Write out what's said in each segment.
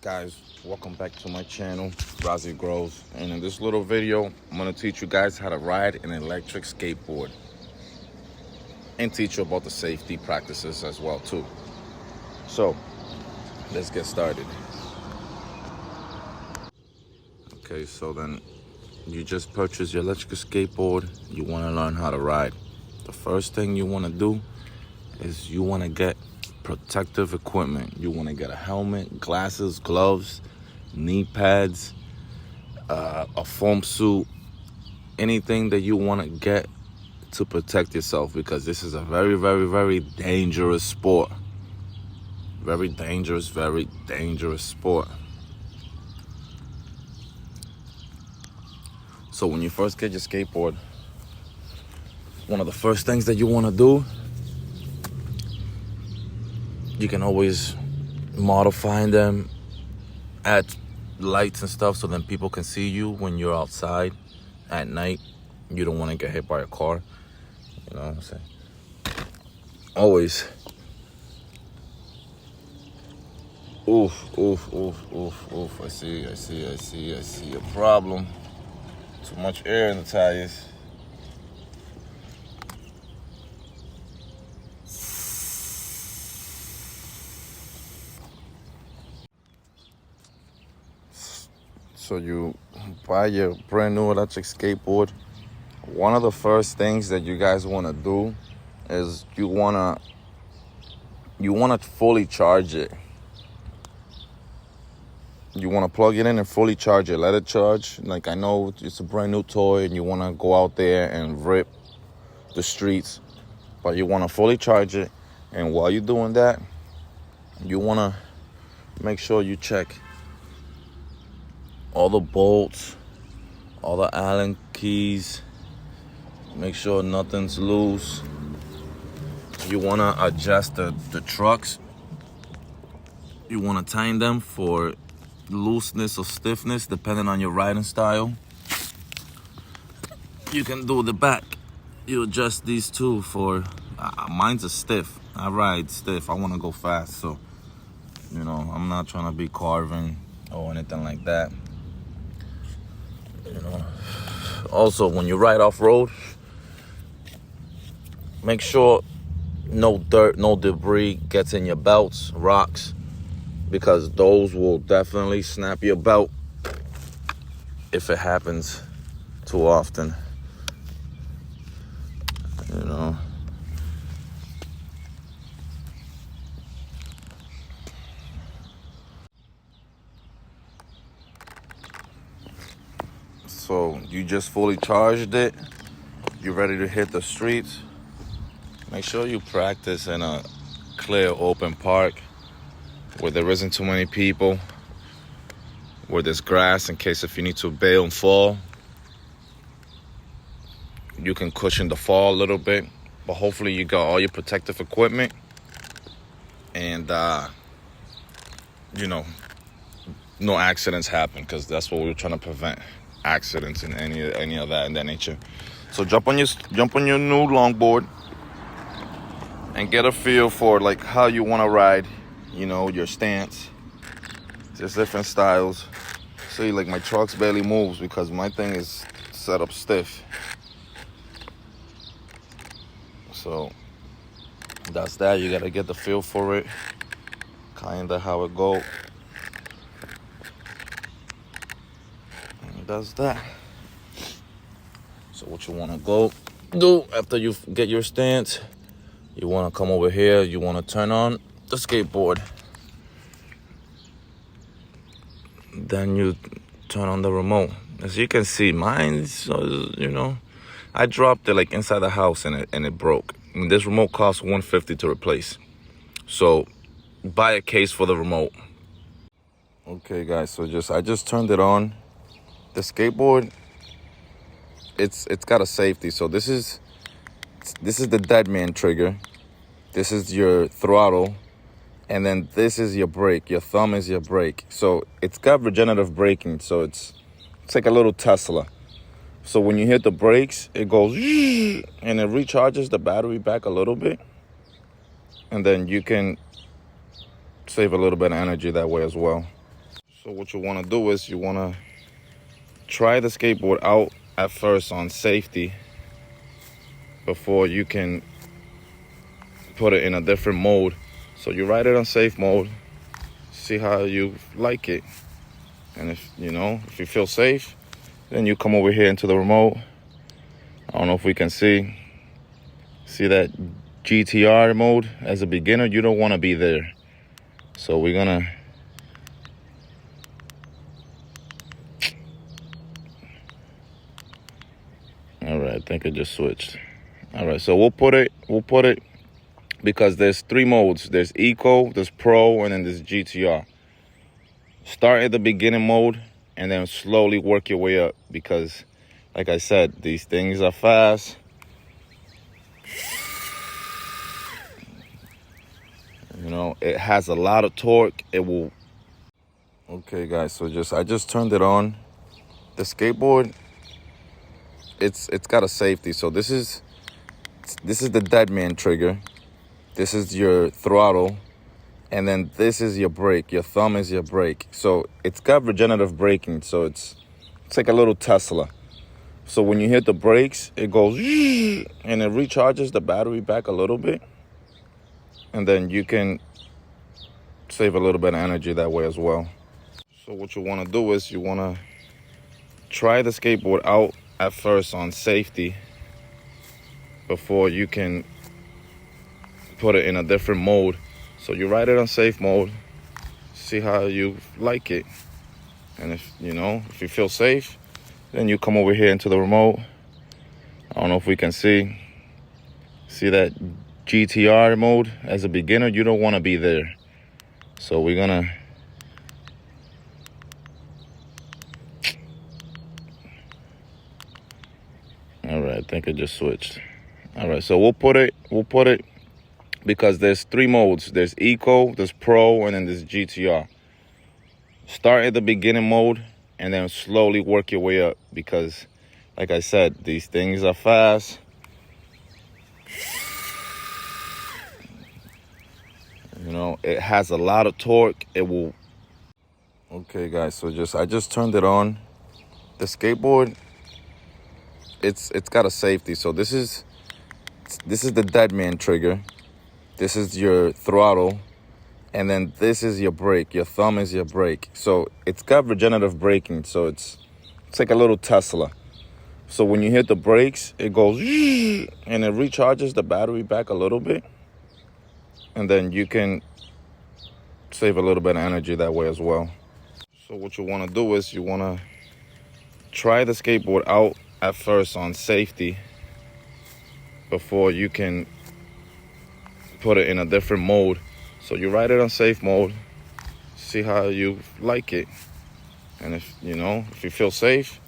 Guys, welcome back to my channel, Razi Grows. And in this little video, I'm gonna teach you guys how to ride an electric skateboard and teach you about the safety practices as well too. So let's get started. Okay, so then you just purchased your electric skateboard. You want to learn how to ride. The first thing you want to do is you want to get protective equipment. You want to get a helmet, glasses, gloves, knee pads, a foam suit, anything that you want to get to protect yourself, because this is a very, very, very dangerous sport. Very dangerous sport. So when you first get your skateboard, one of the first things that you want to do, you can always modify them, add lights and stuff so then people can see you when you're outside at night. You don't want to get hit by a car. You know what I'm saying? Always. Oof. I see a problem. Too much air in the tires. So you buy your brand new electric skateboard. One of the first things that you guys want to do is you want to fully charge it. You want to plug it in and fully charge it. Let it charge. Like, I know it's a brand new toy and you want to go out there and rip the streets, but you want to fully charge it. And while you're doing that, you want to make sure you check all the bolts, all the Allen keys. Make sure nothing's loose. You want to adjust the trucks. You want to tighten them for looseness or stiffness depending on your riding style. You can do the back. You adjust these two for mine's a stiff. I ride stiff. I want to go fast, so you know, I'm not trying to be carving or anything like that. You know, also when you ride off-road, make sure no dirt, no debris gets in your belts, rocks, because those will definitely snap your belt if it happens too often. You know. So you just fully charged it. You're ready to hit the streets. Make sure you practice in a clear, open park where there isn't too many people, where there's grass in case if you need to bail and fall. You can cushion the fall a little bit, but hopefully you got all your protective equipment and, you know, no accidents happen, because that's what we're trying to prevent. Accidents and any of that in that nature. So jump on your new longboard and get a feel for like how you want to ride. You know, your stance. There's different styles. See, like my trucks barely moves because my thing is set up stiff. So that's that. You gotta get the feel for it. Kinda how it go. That's that. So what you want to do after you get your stance, you want to come over here, you want to turn on the skateboard, then you turn on the remote. As you can see, mine's, you know, I dropped it like inside the house and it broke. And this remote costs $150 to replace, so buy a case for the remote. Okay guys, so I just turned it on. The skateboard, it's got a safety. So this is the dead man trigger. This is your throttle, and then this is your brake. Your thumb is your brake. So it's got regenerative braking. So it's like a little Tesla. So when you hit the brakes, it goes and it recharges the battery back a little bit, and then you can save a little bit of energy that way as well. So what you want to do is you want to try the skateboard out at first on safety before you can put it in a different mode. So you ride it on safe mode, see how you like it. And if you feel safe, then you come over here into the remote. I don't know if we can see that GTR mode. As a beginner, you don't want to be there. So we're gonna all right, I think it just switched. All right, so we'll put it because there's three modes. There's Eco, there's Pro, and then there's GTR. Start at the beginning mode and then slowly work your way up because, like I said, these things are fast. It has a lot of torque. It will. Okay, guys, so I just turned it on. The skateboard, it's got a safety. So this is the dead man trigger. This is your throttle. And then this is your brake. Your thumb is your brake. So it's got regenerative braking. So it's like a little Tesla. So when you hit the brakes, it goes and it recharges the battery back a little bit. And then you can save a little bit of energy that way as well. So what you want to do is you want to try the skateboard out at first on safety before you can put it in a different mode. So you ride it on safe mode, see how you like it. And if you feel safe, then you come over here into the remote. I don't know if we can see that GTR mode. As a beginner, you don't want to be there. So we're gonna all right, I think it just switched. All right, so we'll put it because there's three modes. There's Eco, there's Pro, and then there's GTR. Start at the beginning mode and then slowly work your way up because, like I said, these things are fast. It has a lot of torque. It will. Okay, guys, so I just turned it on. The skateboard, it's got a safety. So this is the dead man trigger. This is your throttle, and then this is your brake. Your thumb is your brake. So it's got regenerative braking. So it's like a little Tesla. So when you hit the brakes, it goes and it recharges the battery back a little bit. And then you can save a little bit of energy that way as well. So what you want to do is you want to try the skateboard out at first on safety before you can put it in a different mode. So you ride it on safe mode, see how you like it. And if you feel safe,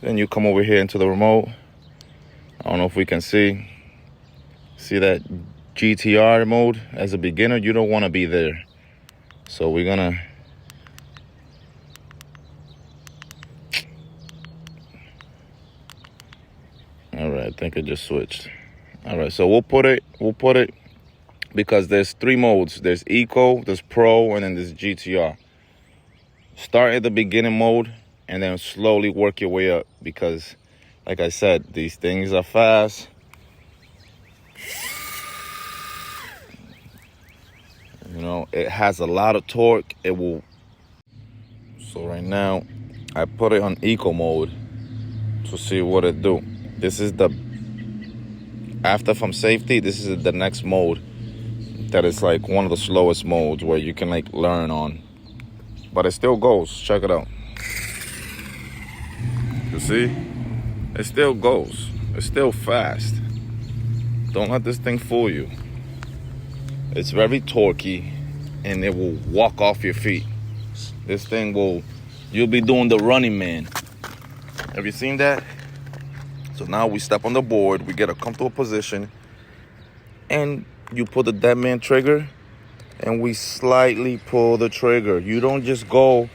then you come over here into the remote. I don't know if we can see that GTR mode. As a beginner, you don't want to be there. So we're gonna all right, I think it just switched. All right, so we'll put it because there's three modes. There's Eco, there's Pro, and then there's GTR. Start at the beginning mode and then slowly work your way up because, like I said, these things are fast. It has a lot of torque. It will. So right now, I put it on Eco mode to see what it do. This is after from safety, this is the next mode that is like one of the slowest modes where you can like learn on. But it still goes. Check it out. You see? It still goes. It's still fast. Don't let this thing fool you. It's very torquey and it will walk off your feet. This thing you'll be doing the running man. Have you seen that? So now we step on the board, we get a comfortable position, and you pull the dead man trigger, and we slightly pull the trigger. You don't just go,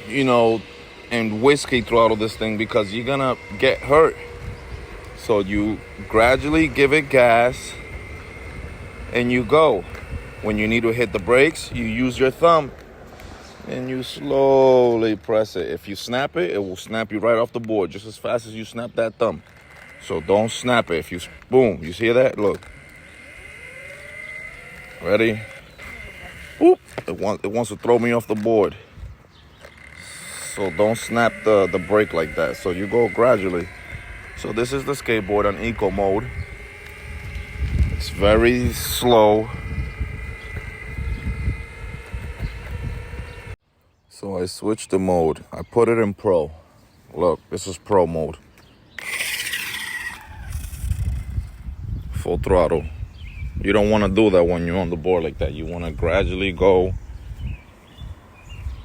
and whiskey throttle this thing because you're gonna get hurt. So you gradually give it gas, and you go. When you need to hit the brakes, you use your thumb. and you slowly press it. If you snap it, it will snap you right off the board just as fast as you snap that thumb. So don't snap it. If you, boom, you see that? Look. Ready? Whoop. It wants to throw me off the board. So don't snap the brake like that. So you go gradually. So this is the skateboard on eco mode. It's very slow. So I switched the mode. I put it in pro. Look, this is pro mode. Full throttle. You don't want to do that when you're on the board like that. You want to gradually go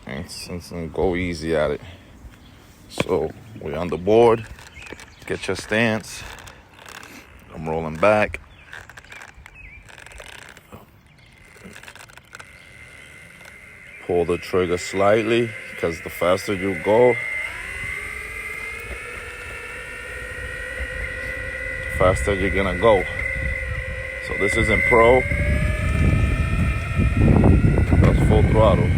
and go easy at it. So we're on the board. Get your stance. I'm rolling back. Pull the trigger slightly, because the faster you go, the faster you're gonna go. So this is in pro. That's full throttle.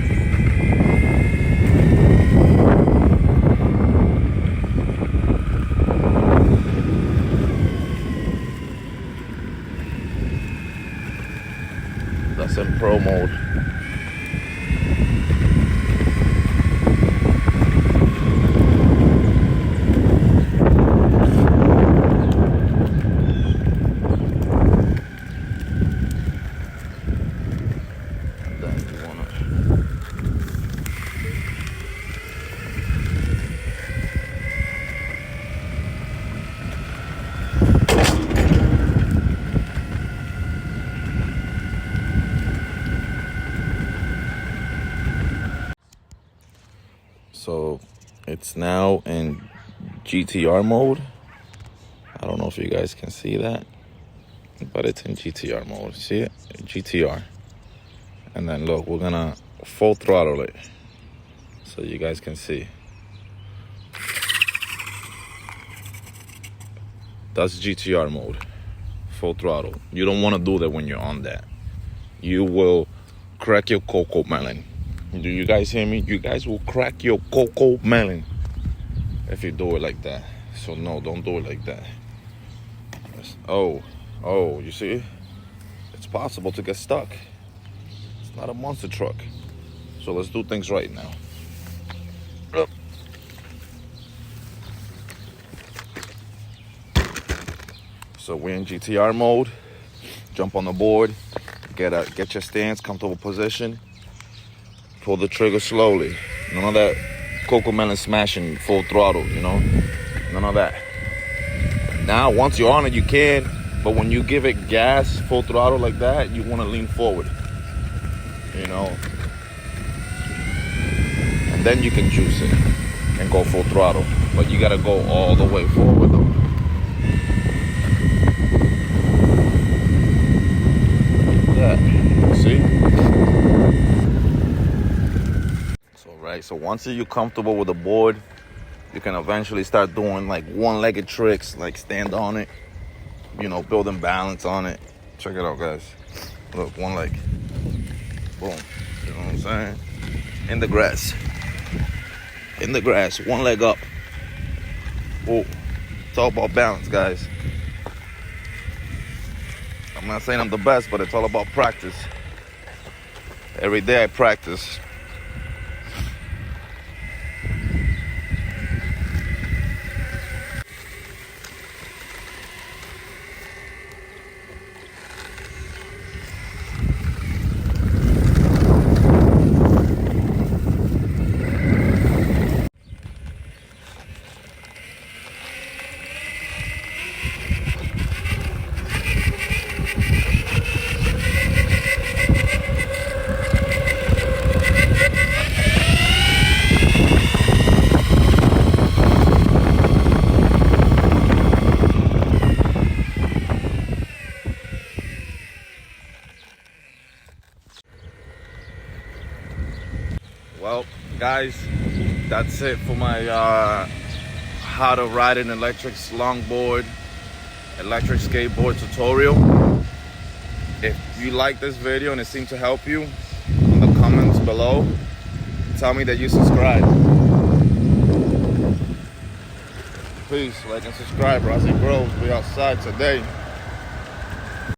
That's in pro mode. So it's now in GTR mode. I don't know if you guys can see that, but it's in GTR mode. See it? GTR. And then look, we're gonna full throttle it so you guys can see. That's GTR mode, full throttle. You don't want to do that when you're on that. You will crack your cocoa melon. Do you guys hear me? You guys will crack your cocoa melon if you do it like that. So no, don't do it like that. Oh, you see? It's possible to get stuck. It's not a monster truck. So let's do things right now. So we're in GTR mode. Jump on the board. Get your stance, comfortable position. Pull the trigger slowly. None of that cocoa melon smashing full throttle, you know? None of that. Now, once you're on it, you can, but when you give it gas, full throttle like that, you want to lean forward, you know? And then you can juice it and go full throttle, but you got to go all the way forward, though. Yeah, see? So once you're comfortable with the board, you can eventually start doing like one-legged tricks, like stand on it, you know, building balance on it. Check it out, guys. Look, one leg. Boom. You know what I'm saying? In the grass. In the grass, one leg up. Oh, it's all about balance, guys. I'm not saying I'm the best, but it's all about practice. Every day I practice. Well, guys, that's it for my how to ride an electric longboard, electric skateboard tutorial. If you like this video and it seemed to help you, in the comments below, tell me that you subscribe. Please like and subscribe, bro. As it grows, we outside today.